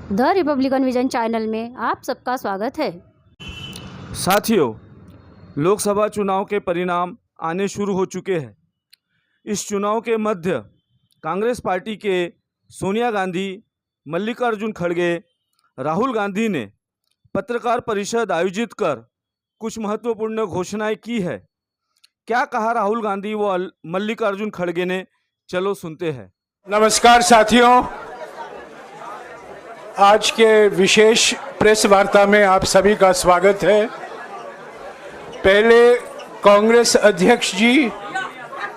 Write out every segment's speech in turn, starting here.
The Republican vision channel में आप सबका स्वागत है। साथियों, लोकसभा चुनाव के परिणाम आने शुरू हो चुके हैं। इस चुनाव के मध्य कांग्रेस पार्टी के सोनिया गांधी, मल्लिकार्जुन खड़गे, राहुल गांधी ने पत्रकार परिषद आयोजित कर कुछ महत्वपूर्ण घोषणाएं की है। क्या कहा राहुल गांधी व मल्लिकार्जुन खड़गे ने, चलो सुनते हैं। नमस्कार साथियों, आज के विशेष प्रेस वार्ता में आप सभी का स्वागत है। पहले कांग्रेस अध्यक्ष जी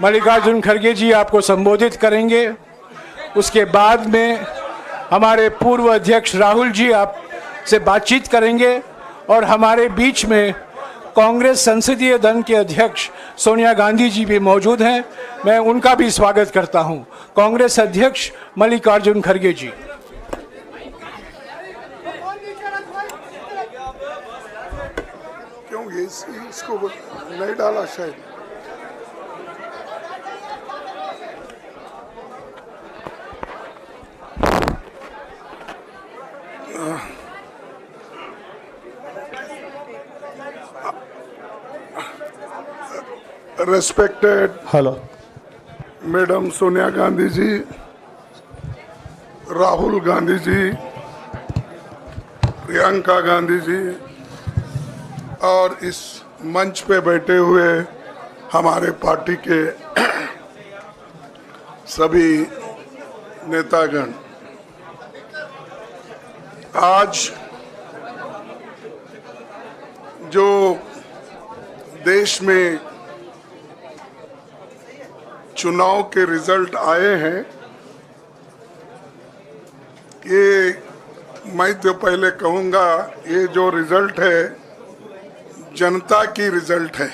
मल्लिकार्जुन खड़गे जी आपको संबोधित करेंगे। उसके बाद में हमारे पूर्व अध्यक्ष राहुल जी आपसे बातचीत करेंगे और हमारे बीच में कांग्रेस संसदीय दल के अध्यक्ष सोनिया गांधी जी भी मौजूद हैं। मैं उनका भी स्वागत करता हूं। कांग्रेस अध्यक्ष मल्लिकार्जुन खड़गे जी। क्यों इसको नहीं डाला शायद। Respected hello madam Sonia Gandhi ji, Rahul Gandhi ji, Priyanka Gandhi ji और इस मंच पे बैठे हुए हमारे पार्टी के सभी नेतागण, आज जो देश में चुनाव के रिजल्ट आए हैं, ये मैं तो पहले कहूँगा, ये जो रिजल्ट है जनता की रिजल्ट है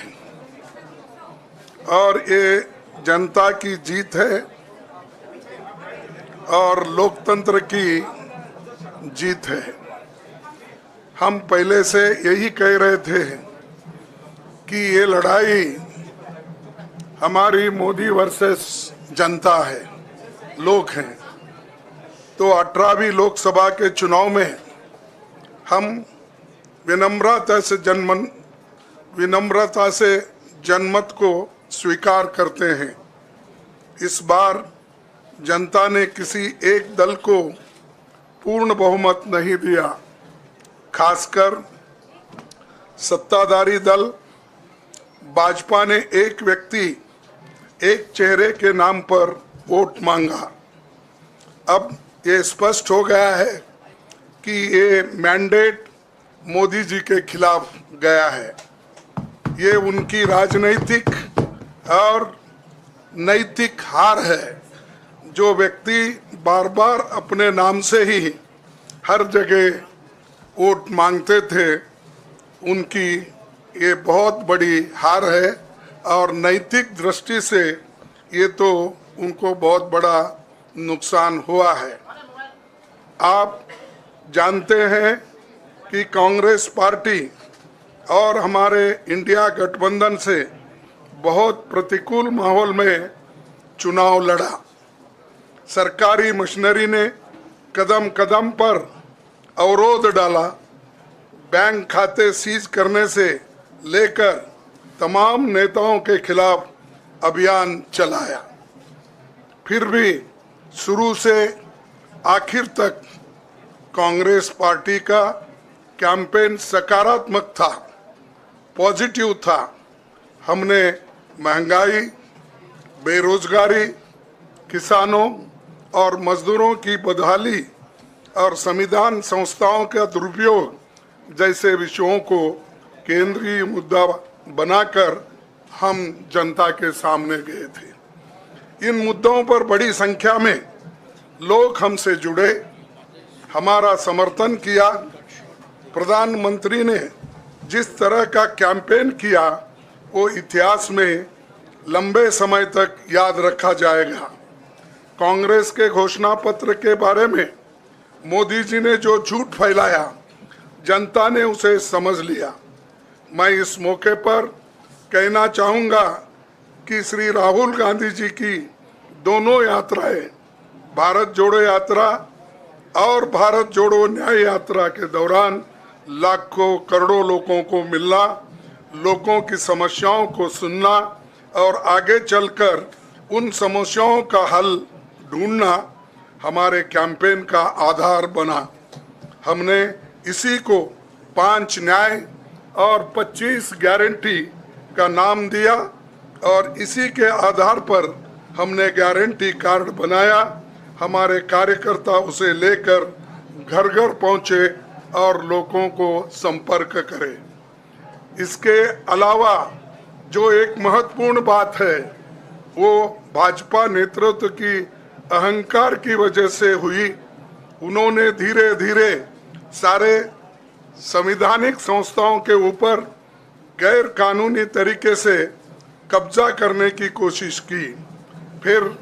और ये जनता की जीत है और लोकतंत्र की जीत है। हम पहले से यही कह रहे थे कि ये लड़ाई हमारी मोदी वर्सेस जनता है, लोग हैं। तो 18वीं लोकसभा के चुनाव में हम विनम्रता से जनमत को स्वीकार करते हैं। इस बार जनता ने किसी एक दल को पूर्ण बहुमत नहीं दिया, खासकर सत्ताधारी दल भाजपा ने एक व्यक्ति, एक चेहरे के नाम पर वोट मांगा। अब ये स्पष्ट हो गया है कि ये मैंडेट मोदी जी के खिलाफ गया है। ये उनकी राजनीतिक और नैतिक हार है। जो व्यक्ति बार बार अपने नाम से ही हर जगह वोट मांगते थे, उनकी ये बहुत बड़ी हार है और नैतिक दृष्टि से ये तो उनको बहुत बड़ा नुकसान हुआ है। आप जानते हैं कि कांग्रेस पार्टी और हमारे इंडिया गठबंधन से बहुत प्रतिकूल माहौल में चुनाव लड़ा। सरकारी मशीनरी ने कदम कदम पर अवरोध डाला, बैंक खाते सीज करने से लेकर तमाम नेताओं के खिलाफ अभियान चलाया। फिर भी शुरू से आखिर तक कांग्रेस पार्टी का कैंपेन सकारात्मक था, पॉजिटिव था। हमने महंगाई, बेरोजगारी, किसानों और मजदूरों की बदहाली और संविधान संस्थाओं का दुरुपयोग जैसे विषयों को केंद्रीय मुद्दा बनाकर हम जनता के सामने गए थे। इन मुद्दों पर बड़ी संख्या में लोग हमसे जुड़े, हमारा समर्थन किया। प्रधानमंत्री ने जिस तरह का कैंपेन किया, वो इतिहास में लंबे समय तक याद रखा जाएगा। कांग्रेस के घोषणा पत्र के बारे में मोदी जी ने जो झूठ फैलाया, जनता ने उसे समझ लिया। मैं इस मौके पर कहना चाहूँगा कि श्री राहुल गांधी जी की दोनों यात्राएं, भारत जोड़ो यात्रा और भारत जोड़ो न्याय यात्रा के दौरान लाखों करोड़ों लोगों को मिलना, लोगों की समस्याओं को सुनना और आगे चलकर उन समस्याओं का हल ढूंढना हमारे कैंपेन का आधार बना। हमने इसी को 5 न्याय और 25 गारंटी का नाम दिया और इसी के आधार पर हमने गारंटी कार्ड बनाया। हमारे कार्यकर्ता उसे लेकर घर घर पहुंचे और लोगों को संपर्क करें। इसके अलावा जो एक महत्वपूर्ण बात है वो भाजपा नेतृत्व की अहंकार की वजह से हुई। उन्होंने धीरे धीरे सारे संवैधानिक संस्थाओं के ऊपर गैर कानूनी तरीके से कब्जा करने की कोशिश की। फिर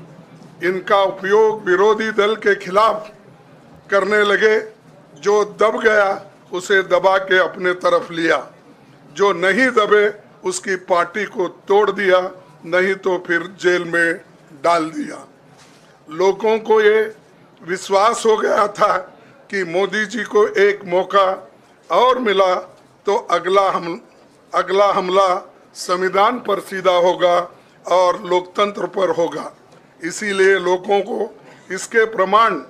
इनका उपयोग विरोधी दल के खिलाफ करने लगे। जो दब गया उसे दबा के अपने तरफ लिया, जो नहीं दबे उसकी पार्टी को तोड़ दिया, नहीं तो फिर जेल में डाल दिया। लोगों को ये विश्वास हो गया था कि मोदी जी को एक मौका और मिला तो अगला हमला संविधान पर सीधा होगा और लोकतंत्र पर होगा। इसीलिए लोगों को इसके प्रमाण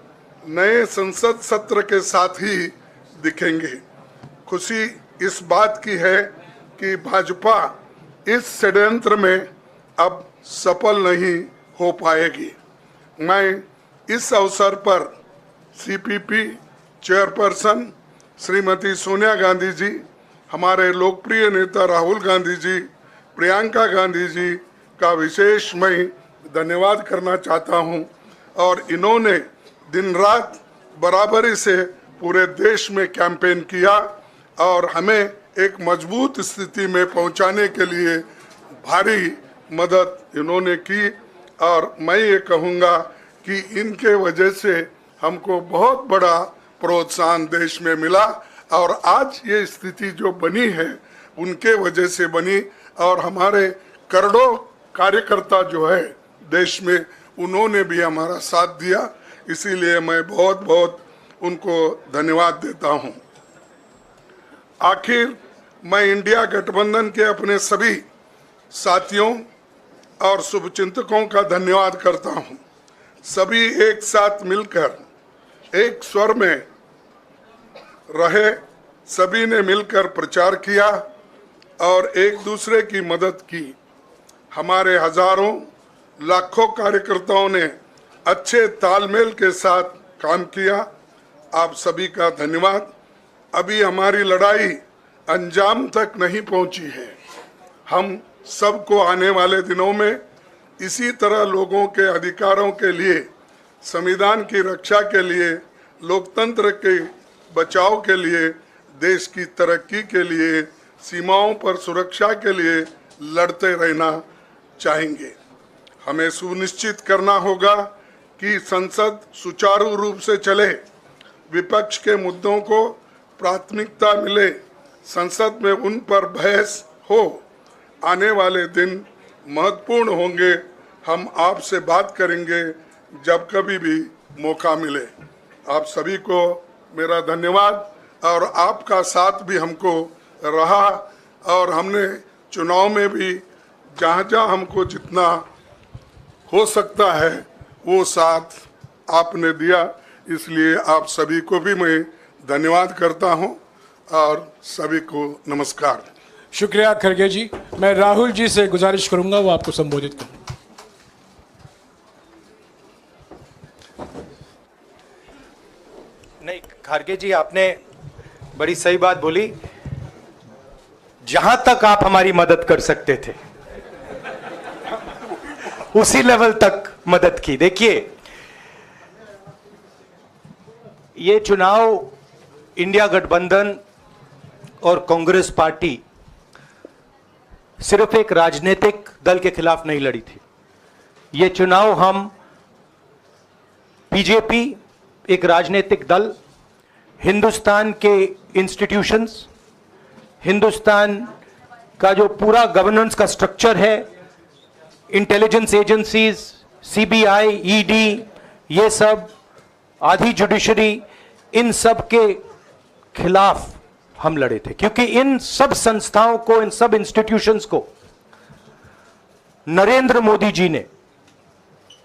नए संसद सत्र के साथ ही दिखेंगे। खुशी इस बात की है कि भाजपा इस षड्यंत्र में अब सफल नहीं हो पाएगी। मैं इस अवसर पर सीपीपी चेयरपर्सन श्रीमती सोनिया गांधी जी, हमारे लोकप्रिय नेता राहुल गांधी जी, प्रियंका गांधी जी का विशेष मैं धन्यवाद करना चाहता हूं। और इन्होंने दिन रात बराबरी से पूरे देश में कैंपेन किया और हमें एक मजबूत स्थिति में पहुंचाने के लिए भारी मदद इन्होंने की। और मैं ये कहूँगा कि इनके वजह से हमको बहुत बड़ा प्रोत्साहन देश में मिला और आज ये स्थिति जो बनी है उनके वजह से बनी। और हमारे करोड़ों कार्यकर्ता जो है देश में, उन्होंने भी हमारा साथ दिया। इसीलिए मैं बहुत बहुत उनको धन्यवाद देता हूं। आखिर मैं इंडिया गठबंधन के अपने सभी साथियों और शुभचिंतकों का धन्यवाद करता हूं। सभी एक साथ मिलकर एक स्वर में रहे, सभी ने मिलकर प्रचार किया और एक दूसरे की मदद की। हमारे हजारों लाखों कार्यकर्ताओं ने अच्छे तालमेल के साथ काम किया। आप सभी का धन्यवाद। अभी हमारी लड़ाई अंजाम तक नहीं पहुंची है। हम सबको आने वाले दिनों में इसी तरह लोगों के अधिकारों के लिए, संविधान की रक्षा के लिए, लोकतंत्र के बचाव के लिए, देश की तरक्की के लिए, सीमाओं पर सुरक्षा के लिए लड़ते रहना चाहेंगे। हमें सुनिश्चित करना होगा कि संसद सुचारू रूप से चले, विपक्ष के मुद्दों को प्राथमिकता मिले, संसद में उन पर बहस हो। आने वाले दिन महत्वपूर्ण होंगे। हम आपसे बात करेंगे जब कभी भी मौका मिले। आप सभी को मेरा धन्यवाद। और आपका साथ भी हमको रहा और हमने चुनाव में भी जहाँ जहाँ हमको जितना हो सकता है वो साथ आपने दिया। इसलिए आप सभी को भी मैं धन्यवाद करता हूं और सभी को नमस्कार। शुक्रिया खड़गे जी। मैं राहुल जी से गुजारिश करूंगा वो आपको संबोधित करें। नहीं, खड़गे जी आपने बड़ी सही बात बोली। जहां तक आप हमारी मदद कर सकते थे उसी लेवल तक मदद की। देखिए, ये चुनाव इंडिया गठबंधन और कांग्रेस पार्टी सिर्फ एक राजनीतिक दल के खिलाफ नहीं लड़ी थी। ये चुनाव हम बीजेपी, एक राजनीतिक दल, हिंदुस्तान के इंस्टीट्यूशंस, हिंदुस्तान का जो पूरा गवर्नेंस का स्ट्रक्चर है, इंटेलिजेंस एजेंसीज, सीबीआई, ईडी, ये सब, आधी जुडिशरी, इन सब के खिलाफ हम लड़े थे, क्योंकि इन सब संस्थाओं को, इन सब इंस्टीट्यूशंस को नरेंद्र मोदी जी ने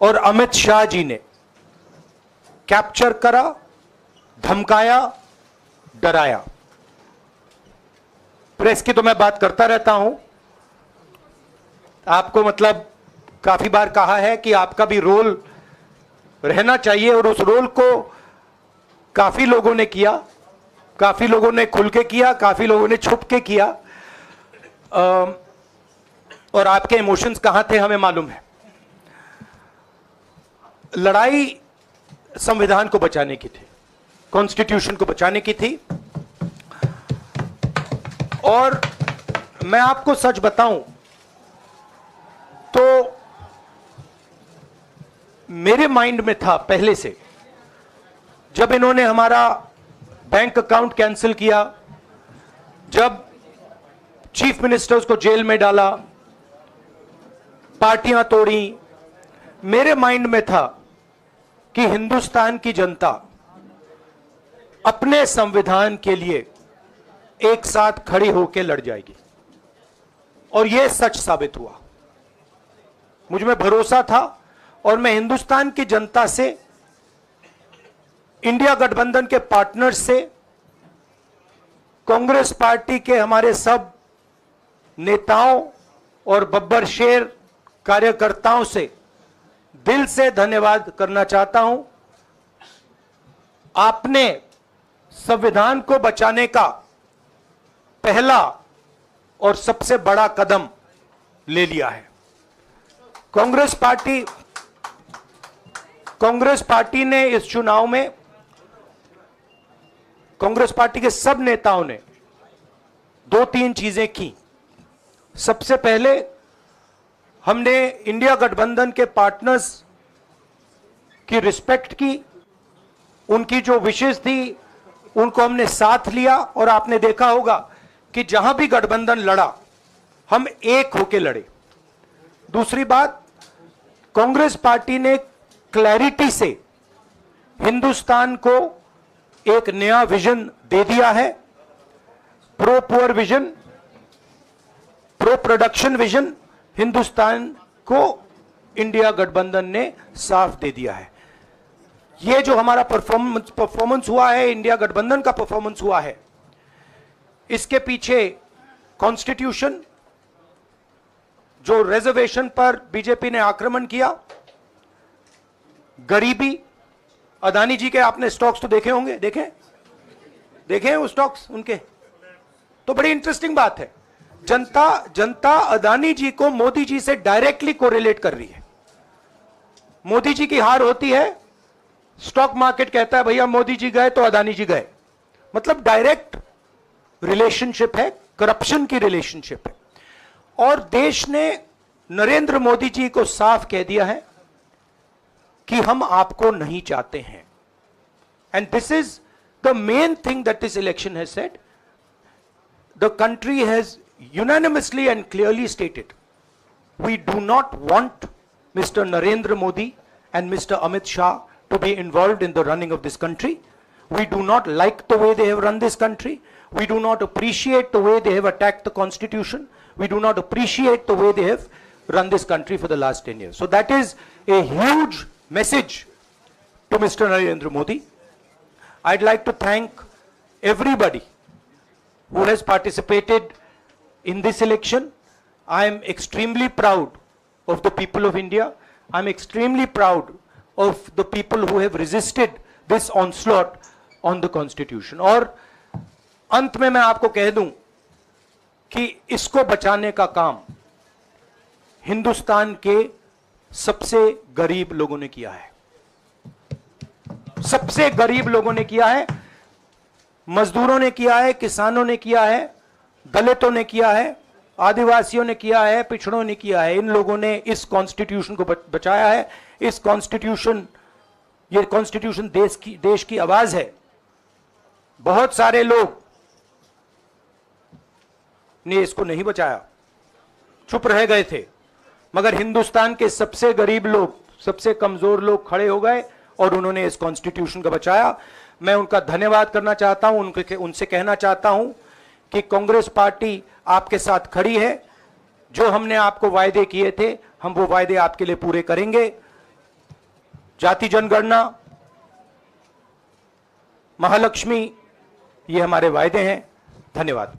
और अमित शाह जी ने कैप्चर करा, धमकाया, डराया। प्रेस की तो मैं बात करता रहता हूं, आपको मतलब काफी बार कहा है कि आपका भी रोल रहना चाहिए, और उस रोल को काफी लोगों ने किया, काफी लोगों ने खुल के किया, काफी लोगों ने छुप के किया, और आपके इमोशंस कहां थे हमें मालूम है। लड़ाई संविधान को बचाने की थी, कॉन्स्टिट्यूशन को बचाने की थी। और मैं आपको सच बताऊं तो मेरे माइंड में था पहले से, जब इन्होंने हमारा बैंक अकाउंट कैंसिल किया, जब चीफ मिनिस्टर्स को जेल में डाला, पार्टियां तोड़ी, मेरे माइंड में था कि हिंदुस्तान की जनता अपने संविधान के लिए एक साथ खड़ी होकर लड़ जाएगी, और यह सच साबित हुआ। मुझ में भरोसा था, और मैं हिंदुस्तान की जनता से, इंडिया गठबंधन के पार्टनर्स से, कांग्रेस पार्टी के हमारे सब नेताओं और बब्बर शेर कार्यकर्ताओं से दिल से धन्यवाद करना चाहता हूं। आपने संविधान को बचाने का पहला और सबसे बड़ा कदम ले लिया है। कांग्रेस पार्टी ने इस चुनाव में, कांग्रेस पार्टी के सब नेताओं ने 2-3 चीजें की। सबसे पहले हमने इंडिया गठबंधन के पार्टनर्स की रिस्पेक्ट की, उनकी जो विशेष थी उनको हमने साथ लिया, और आपने देखा होगा कि जहां भी गठबंधन लड़ा हम एक होकर लड़े। दूसरी बात, कांग्रेस पार्टी ने क्लैरिटी से हिंदुस्तान को एक नया विजन दे दिया है, pro poor vision, pro production vision Hindustan को इंडिया गठबंधन ने साफ दे दिया है। यह जो हमारा परफॉर्मेंस हुआ है, इंडिया गठबंधन का परफॉर्मेंस हुआ है, इसके पीछे कॉन्स्टिट्यूशन, जो रिजर्वेशन पर बीजेपी ने आक्रमण किया, गरीबी, अदानी जी के आपने स्टॉक्स तो देखे होंगे, देखे हैं वो स्टॉक्स उनके, तो बड़ी इंटरेस्टिंग बात है। जनता अदानी जी को मोदी जी से डायरेक्टली कोरिलेट कर रही है। मोदी जी की हार होती है, स्टॉक मार्केट कहता है भैया मोदी जी गए तो अदानी जी गए, मतलब डायरेक्ट रिलेशनशिप है, करप्शन की रिलेशनशिप है। और देश ने नरेंद्र मोदी जी को साफ कह दिया है कि हम आपको नहीं चाहते हैं। And this is the main thing that this election has said. The country has unanimously and clearly stated, we do not want Mr. Narendra Modi and Mr. Amit Shah to be involved in the running of this country. We do not like the way they have run this country. We do not appreciate the way they have attacked the constitution. We do not appreciate the way they have run this country for the last 10 years. So that is a huge message to Mr. Narendra Modi. I'd like to thank everybody who has participated in this election. I am extremely proud of the people of India. I am extremely proud of the people who have resisted this onslaught on the constitution. और अंत में मैं आपको कह दूं कि इसको बचाने का काम हिंदुस्तान के सबसे गरीब लोगों ने किया है, सबसे गरीब लोगों ने किया है, मजदूरों ने किया है, किसानों ने किया है, दलितों ने किया है, आदिवासियों ने किया है, पिछड़ों ने किया है। इन लोगों ने इस कॉन्स्टिट्यूशन को बचाया है। इस कॉन्स्टिट्यूशन, ये कॉन्स्टिट्यूशन देश की आवाज है। बहुत सारे लोग ने इसको नहीं बचाया, चुप रह गए थे, मगर हिंदुस्तान के सबसे गरीब लोग, सबसे कमजोर लोग खड़े हो गए और उन्होंने इस कॉन्स्टिट्यूशन को बचाया। मैं उनका धन्यवाद करना चाहता हूं, उनसे कहना चाहता हूं कि कांग्रेस पार्टी आपके साथ खड़ी है। जो हमने आपको वायदे किए थे, हम वो वायदे आपके लिए पूरे करेंगे। जाति जनगणना, महालक्ष्मी, ये हमारे वायदे हैं। धन्यवाद।